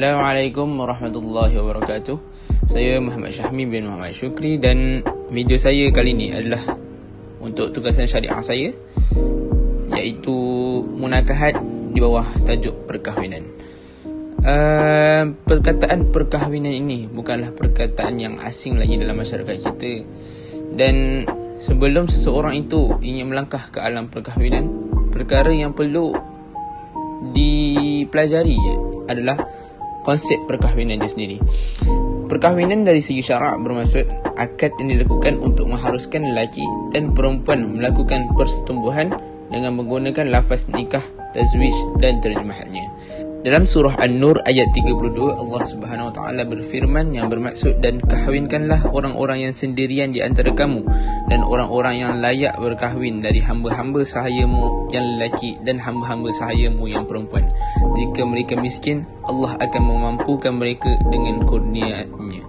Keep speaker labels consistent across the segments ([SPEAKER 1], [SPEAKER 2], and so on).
[SPEAKER 1] Assalamualaikum warahmatullahi wabarakatuh. Saya Muhammad Syahmi bin Muhammad Syukri, dan video saya kali ini adalah untuk tugasan syariah saya, iaitu munakahat di bawah tajuk perkahwinan. Perkataan perkahwinan ini bukanlah perkataan yang asing lagi dalam masyarakat kita, dan sebelum seseorang itu ingin melangkah ke alam perkahwinan, perkara yang perlu dipelajari adalah konsep perkahwinan itu sendiri. Perkahwinan dari segi syarak bermaksud akad yang dilakukan untuk mengharuskan lelaki dan perempuan melakukan persetubuhan dengan menggunakan lafaz nikah, tazwij dan terjemahannya. Dalam surah An-Nur ayat 32, Allah Subhanahu Wa Taala berfirman yang bermaksud, dan kahwinkanlah orang-orang yang sendirian di antara kamu dan orang-orang yang layak berkahwin dari hamba-hamba sahayamu yang lelaki dan hamba-hamba sahayamu yang perempuan. Jika mereka miskin, Allah akan memampukan mereka dengan kurnia-Nya,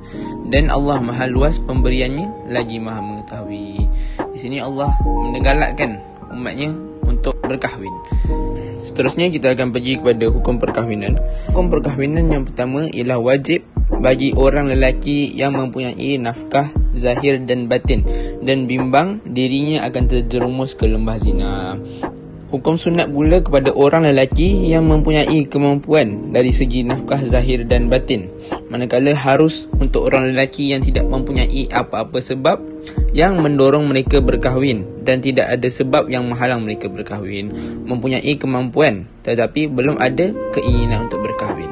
[SPEAKER 1] dan Allah Maha Luas pemberiannya lagi Maha mengetahui. Di sini Allah menggalakkan umatnya untuk berkahwin. Seterusnya kita akan pergi kepada hukum perkahwinan. Hukum perkahwinan yang pertama ialah wajib bagi orang lelaki yang mempunyai nafkah zahir dan batin dan bimbang dirinya akan terjerumus ke lembah zina. Hukum sunat pula kepada orang lelaki yang mempunyai kemampuan dari segi nafkah zahir dan batin, manakala harus untuk orang lelaki yang tidak mempunyai apa-apa sebab yang mendorong mereka berkahwin dan tidak ada sebab yang menghalang mereka berkahwin, mempunyai kemampuan tetapi belum ada keinginan untuk berkahwin.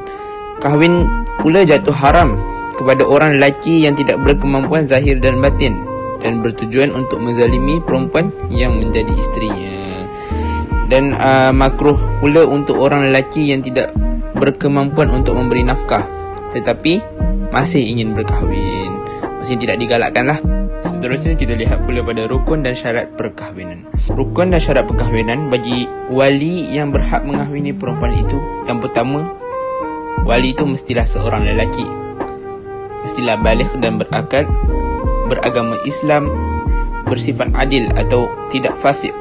[SPEAKER 1] Kahwin pula jatuh haram kepada orang lelaki yang tidak berkemampuan zahir dan batin dan bertujuan untuk menzalimi perempuan yang menjadi isterinya. Dan makruh pula untuk orang lelaki yang tidak berkemampuan untuk memberi nafkah tetapi masih ingin berkahwin, maksudnya tidak digalakkan lah. Seterusnya kita lihat pula pada rukun dan syarat perkahwinan. Rukun dan syarat perkahwinan bagi wali yang berhak mengahwini perempuan itu, yang pertama, wali itu mestilah seorang lelaki, mestilah baligh dan berakal, beragama Islam, bersifat adil atau tidak fasik.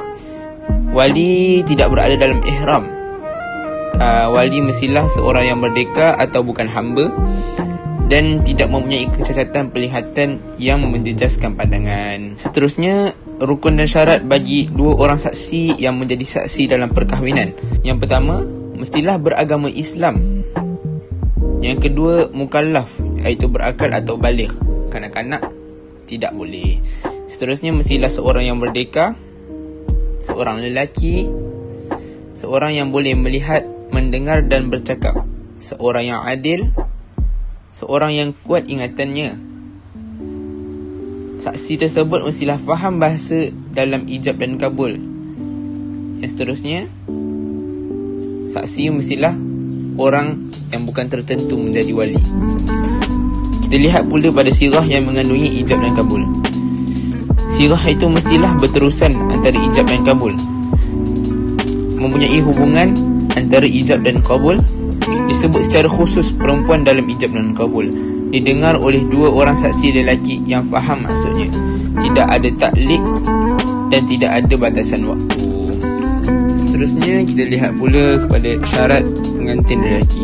[SPEAKER 1] Wali tidak berada dalam ihram. Wali mestilah seorang yang merdeka atau bukan hamba, dan tidak mempunyai kecacatan penglihatan yang menjejaskan pandangan. Seterusnya, rukun dan syarat bagi dua orang saksi yang menjadi saksi dalam perkahwinan. Yang pertama, mestilah beragama Islam. Yang kedua, mukallaf, iaitu berakal atau baligh. Kanak-kanak tidak boleh. Seterusnya, mestilah seorang yang merdeka, seorang lelaki, seorang yang boleh melihat, mendengar dan bercakap, seorang yang adil, seorang yang kuat ingatannya. Saksi tersebut mestilah faham bahasa dalam ijab dan kabul. Yang seterusnya, saksi mestilah orang yang bukan tertentu menjadi wali. Kita lihat pula pada sirah yang mengandungi ijab dan kabul. Sirah itu mestilah berterusan antara ijab dan kabul, mempunyai hubungan antara ijab dan kabul. Disebut secara khusus perempuan dalam ijab dan kabul, didengar oleh dua orang saksi lelaki yang faham maksudnya. Tidak ada taklid dan tidak ada batasan waktu. Seterusnya kita lihat pula kepada syarat pengantin lelaki.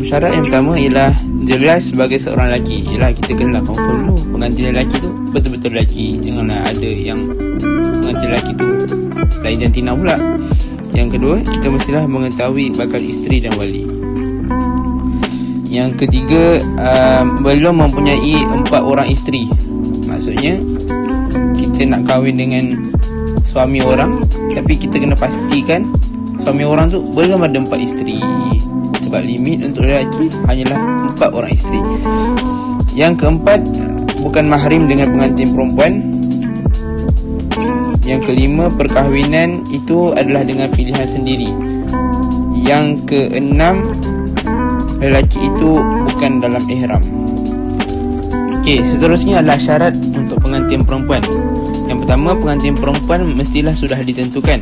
[SPEAKER 1] Syarat yang pertama ialah jelas sebagai seorang lelaki. Ialah kita kena confirm dulu pengantin lelaki tu betul-betul lelaki. Janganlah ada yang pengantin lelaki tu lain jantina pula. Yang kedua, kita mestilah mengetahui bakal isteri dan wali. Yang ketiga, belum mempunyai 4 orang isteri. Maksudnya kita nak kahwin dengan suami orang, tapi kita kena pastikan suami orang tu belum ada 4 isteri. Sebab limit untuk lelaki hanyalah 4 orang isteri. Yang keempat, bukan mahrim dengan pengantin perempuan. Yang kelima, perkahwinan itu adalah dengan pilihan sendiri. Yang keenam, lelaki itu bukan dalam ihram. Okey, seterusnya adalah syarat untuk pengantin perempuan. Yang pertama, pengantin perempuan mestilah sudah ditentukan.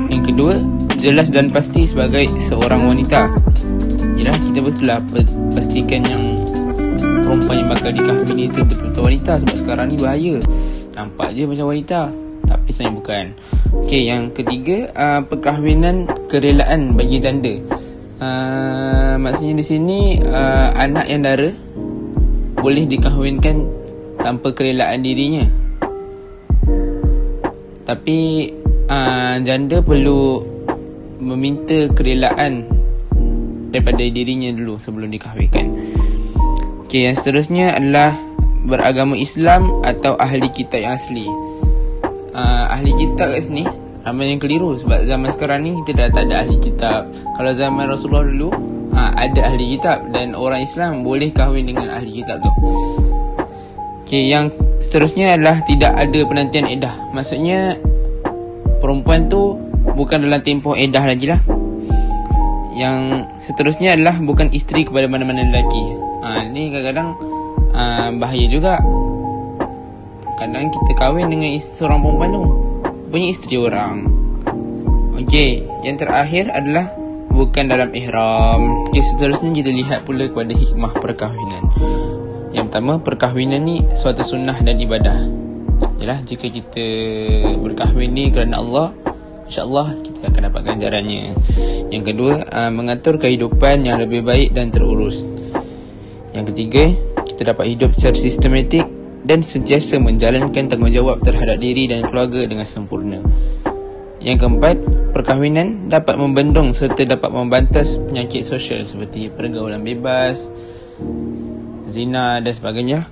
[SPEAKER 1] Yang kedua, jelas dan pasti sebagai seorang wanita. Yalah, kita betul-betul pastikan yang perempuan yang bakal dikahwini itu betul-betul wanita. Sebab sekarang ni bahaya, nampak je macam wanita tapi sebenarnya bukan. Okey, yang ketiga, perkahwinan kerelaan bagi janda. Maksudnya di sini anak yang dara boleh dikahwinkan tanpa kerelaan dirinya. Tapi janda perlu meminta kerelaan daripada dirinya dulu sebelum dikahwinkan. Okey, yang seterusnya adalah beragama Islam atau ahli kitab yang asli. Ahli kitab kat sini amal yang keliru, sebab zaman sekarang ni kita dah tak ada ahli kitab. Kalau zaman Rasulullah dulu ada ahli kitab dan orang Islam boleh kahwin dengan ahli kitab tu. Okey, yang seterusnya adalah tidak ada penantian iddah. Maksudnya perempuan tu bukan dalam tempoh iddah lagi lah. Yang seterusnya adalah bukan isteri kepada mana-mana lelaki. Ni kadang-kadang bahaya juga. Kadang kita kahwin dengan seorang perempuan tu punya isteri orang. Okey, yang terakhir adalah bukan dalam ihram. Okey, seterusnya kita lihat pula kepada hikmah perkahwinan. Yang pertama, perkahwinan ni suatu sunnah dan ibadah. Yalah, jika kita berkahwin ni kerana Allah, insya-Allah kita akan dapat ganjarannya. Yang kedua, mengatur kehidupan yang lebih baik dan terurus. Yang ketiga, kita dapat hidup secara sistematik dan sentiasa menjalankan tanggungjawab terhadap diri dan keluarga dengan sempurna. Yang keempat, perkahwinan dapat membendung serta dapat membantas penyakit sosial seperti pergaulan bebas, zina dan sebagainya.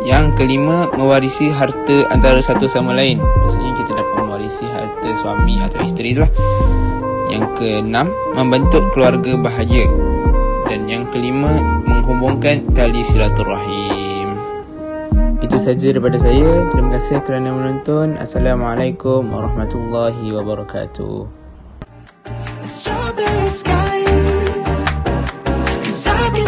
[SPEAKER 1] Yang kelima, mewarisi harta antara satu sama lain. Maksudnya kita dapat mewarisi harta suami atau isteri tu lah. Yang keenam, membentuk keluarga bahagia. Dan yang kelima, menghubungkan tali silaturahim. Itu saja daripada saya. Terima kasih kerana menonton. Assalamualaikum warahmatullahi wabarakatuh. Strawberry sky, 'cause I can